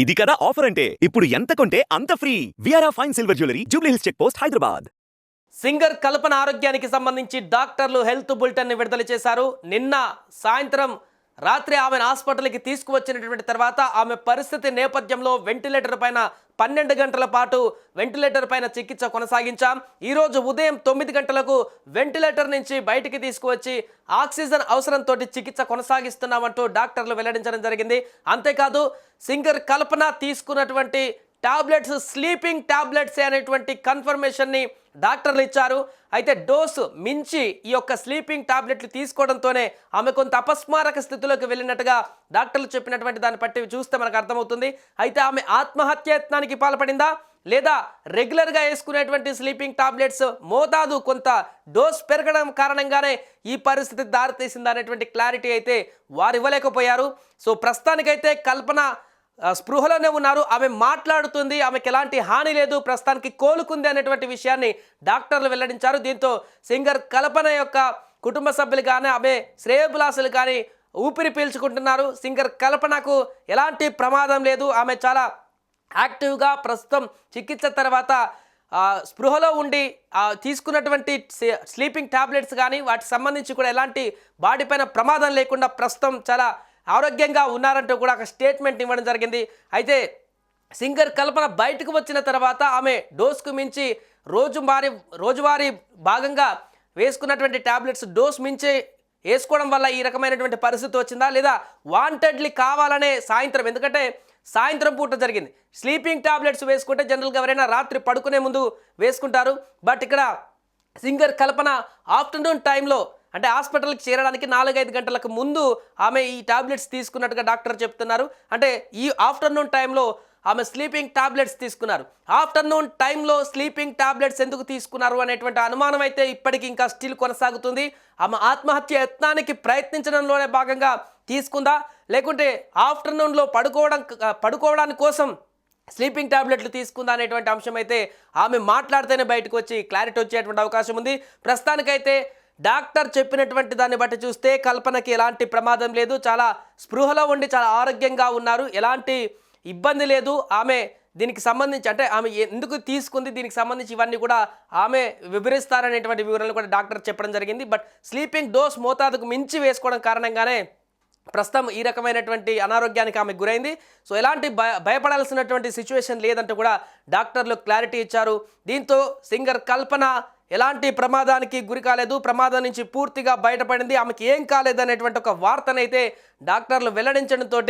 ఇది కదా ఆఫర్ అంటే ఇప్పుడు ఎంత కొంటే అంత ఫ్రీ. విఆర్ఆ fine silver jewellery, Jubilee Hills check post, Hyderabad. Singer Kalpana ఆరోగ్యానికి సంబంధించి డాక్టర్లు హెల్త్ బులెటిన్ ని విడుదల చేశారు. నిన్న సాయంత్రం రాత్రి ఆమెను హాస్పిటల్కి తీసుకువచ్చినటువంటి తర్వాత ఆమె పరిస్థితి నేపథ్యంలో వెంటిలేటర్ పైన 12 గంటల పాటు వెంటిలేటర్ పైన చికిత్స కొనసాగించాం. ఈరోజు ఉదయం 9 గంటలకు వెంటిలేటర్ నుంచి బయటికి తీసుకువచ్చి ఆక్సిజన్ అవసరంతో చికిత్స కొనసాగిస్తున్నామంటూ డాక్టర్లు వెల్లడించడం జరిగింది. అంతేకాదు సింగర్ కల్పన తీసుకున్నటువంటి టాబ్లెట్స్ స్లీపింగ్ టాబ్లెట్స్ అనేటువంటి కన్ఫర్మేషన్ని డాక్టర్లు ఇచ్చారు. అయితే డోసు మించి ఈ యొక్క స్లీపింగ్ టాబ్లెట్లు తీసుకోవడంతోనే ఆమె కొంత అపస్మారక స్థితిలోకి వెళ్ళినట్టుగా డాక్టర్లు చెప్పినటువంటి దాన్ని బట్టి చూస్తే మనకు అర్థమవుతుంది. అయితే ఆమె ఆత్మహత్యత్నానికి పాల్పడిందా లేదా రెగ్యులర్గా వేసుకునేటువంటి స్లీపింగ్ టాబ్లెట్స్ మోతాదు కొంత డోస్ పెరగడం కారణంగానే ఈ పరిస్థితి దారితీసిందా అనేటువంటి క్లారిటీ అయితే వారు ఇవ్వలేకపోయారు. సో ప్రస్తుతానికైతే కల్పన స్పృహలోనే ఉన్నారు. ఆమె మాట్లాడుతుంది, ఆమెకి ఎలాంటి హాని లేదు, ప్రస్తుతానికి కోలుకుంది అనేటువంటి విషయాన్ని డాక్టర్లు వెల్లడించారు. దీంతో సింగర్ కల్పన యొక్క కుటుంబ సభ్యులు కానీ ఆమె శ్రేయోభిలాషులు కానీ ఊపిరి పీల్చుకుంటున్నారు. సింగర్ కల్పనకు ఎలాంటి ప్రమాదం లేదు, ఆమె చాలా యాక్టివ్గా ప్రస్తుతం చికిత్స తర్వాత స్పృహలో ఉండి తీసుకున్నటువంటి స్లీపింగ్ టాబ్లెట్స్ కానీ వాటికి సంబంధించి కూడా ఎలాంటి బాడీ పైన ప్రమాదం లేకుండా ప్రస్తుతం చాలా ఆరోగ్యంగా ఉన్నారంటూ కూడా ఒక స్టేట్మెంట్ ఇవ్వడం జరిగింది. అయితే సింగర్ కల్పన బయటకు వచ్చిన తర్వాత ఆమె డోస్కు మించి రోజువారీ భాగంగా వేసుకున్నటువంటి టాబ్లెట్స్ డోస్ మించి వేసుకోవడం వల్ల ఈ రకమైనటువంటి పరిస్థితి వచ్చిందా లేదా వాంటెడ్లీ కావాలనే సాయంత్రం, ఎందుకంటే సాయంత్రం పూట జరిగింది. స్లీపింగ్ టాబ్లెట్స్ వేసుకుంటే జనరల్గా ఎవరైనా రాత్రి పడుకునే ముందు వేసుకుంటారు. బట్ ఇక్కడ సింగర్ కల్పన ఆఫ్టర్నూన్ టైంలో అంటే హాస్పిటల్కి చేరడానికి 4-5 గంటలకు ముందు ఆమె ఈ టాబ్లెట్స్ తీసుకున్నట్టుగా డాక్టర్ చెప్తున్నారు. అంటే ఈ ఆఫ్టర్నూన్ టైంలో ఆమె స్లీపింగ్ టాబ్లెట్స్ తీసుకున్నారు. ఆఫ్టర్నూన్ టైంలో స్లీపింగ్ టాబ్లెట్స్ ఎందుకు తీసుకున్నారు అనేటువంటి అనుమానం అయితే ఇప్పటికీ ఇంకా స్టిల్ కొనసాగుతుంది. ఆమె ఆత్మహత్య యత్నానికి ప్రయత్నించడంలోనే భాగంగా తీసుకుందా లేకుంటే ఆఫ్టర్నూన్లో పడుకోవడానికి కోసం స్లీపింగ్ టాబ్లెట్లు తీసుకుందా అనేటువంటి అంశం అయితే ఆమె మాట్లాడితేనే బయటకు వచ్చి క్లారిటీ వచ్చేటువంటి అవకాశం ఉంది. ప్రస్తుతానికైతే డాక్టర్ చెప్పినటువంటి దాన్ని బట్టి చూస్తే కల్పనకి ఎలాంటి ప్రమాదం లేదు, చాలా స్పృహలో ఉండి చాలా ఆరోగ్యంగా ఉన్నారు, ఎలాంటి ఇబ్బంది లేదు. ఆమె దీనికి సంబంధించి అంటే ఆమె ఎందుకు తీసుకుంది దీనికి సంబంధించి ఇవన్నీ కూడా ఆమె వివరిస్తారనేటువంటి వివరాలు కూడా డాక్టర్ చెప్పడం జరిగింది. బట్ స్లీపింగ్ డోస్ మోతాదుకు మించి వేసుకోవడం కారణంగానే ప్రస్తుతం ఈ రకమైనటువంటి అనారోగ్యానికి ఆమె గురైంది. సో ఎలాంటి భయపడాల్సినటువంటి సిచ్యువేషన్ లేదంటూ కూడా డాక్టర్లు క్లారిటీ ఇచ్చారు. దీంతో సింగర్ కల్పన ఎలాంటి ప్రమాదానికి గురి కాలేదు, ప్రమాదం నుంచి పూర్తిగా బయటపడింది, ఆమెకి ఏం కాలేదనేటువంటి ఒక వార్తనైతే డాక్టర్లు వెల్లడించడంతో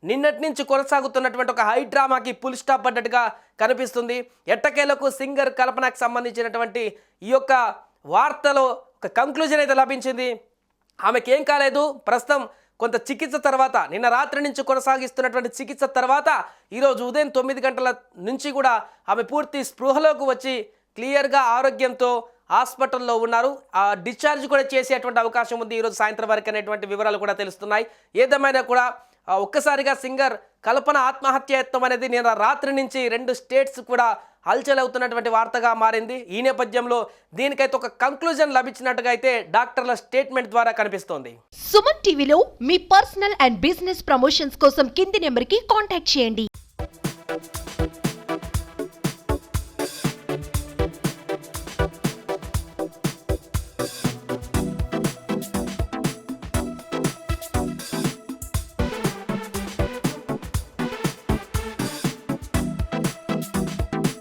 నిన్నటి నుంచి కొనసాగుతున్నటువంటి ఒక హై డ్రామాకి ఫుల్ స్టాప్ పడ్డట్టుగా కనిపిస్తుంది. ఎట్టకేలకు సింగర్ కల్పనకు సంబంధించినటువంటి ఈ యొక్క వార్తలో ఒక కంక్లూజన్ అయితే లభించింది. ఆమెకి ఏం కాలేదు, ప్రస్తుతం కొంత చికిత్స తర్వాత నిన్న రాత్రి నుంచి కొనసాగిస్తున్నటువంటి చికిత్స తర్వాత ఈరోజు ఉదయం 9 గంటల నుంచి కూడా ఆమె పూర్తి స్పృహలోకి వచ్చి క్లియర్గా ఆరోగ్యంతో హాస్పిటల్లో ఉన్నారు. డిశ్చార్జ్ కూడా చేసేటువంటి అవకాశం ఉంది ఈరోజు సాయంత్రం వరకు అనేటువంటి వివరాలు కూడా తెలుస్తున్నాయి. ఏదేమైనా కూడా ఒక్కసారిగా సింగర్ కల్పన ఆత్మహత్యయత్నం అనేది నిన్న రాత్రి నుంచి 2 స్టేట్స్ కూడా హల్చల్ అవుతున్నటువంటి వార్తగా మారింది. ఈ నేపథ్యంలో దీనికైతే ఒక కంక్లూజన్ లభించినట్టుగా అయితే డాక్టర్ల స్టేట్మెంట్ ద్వారా కనిపిస్తోంది. సుమన్ టీవీలో మీ పర్సనల్ అండ్ బిజినెస్ ప్రమోషన్స్ కోసం కింది నెంబర్కి కాంటాక్ట్ చేయండి.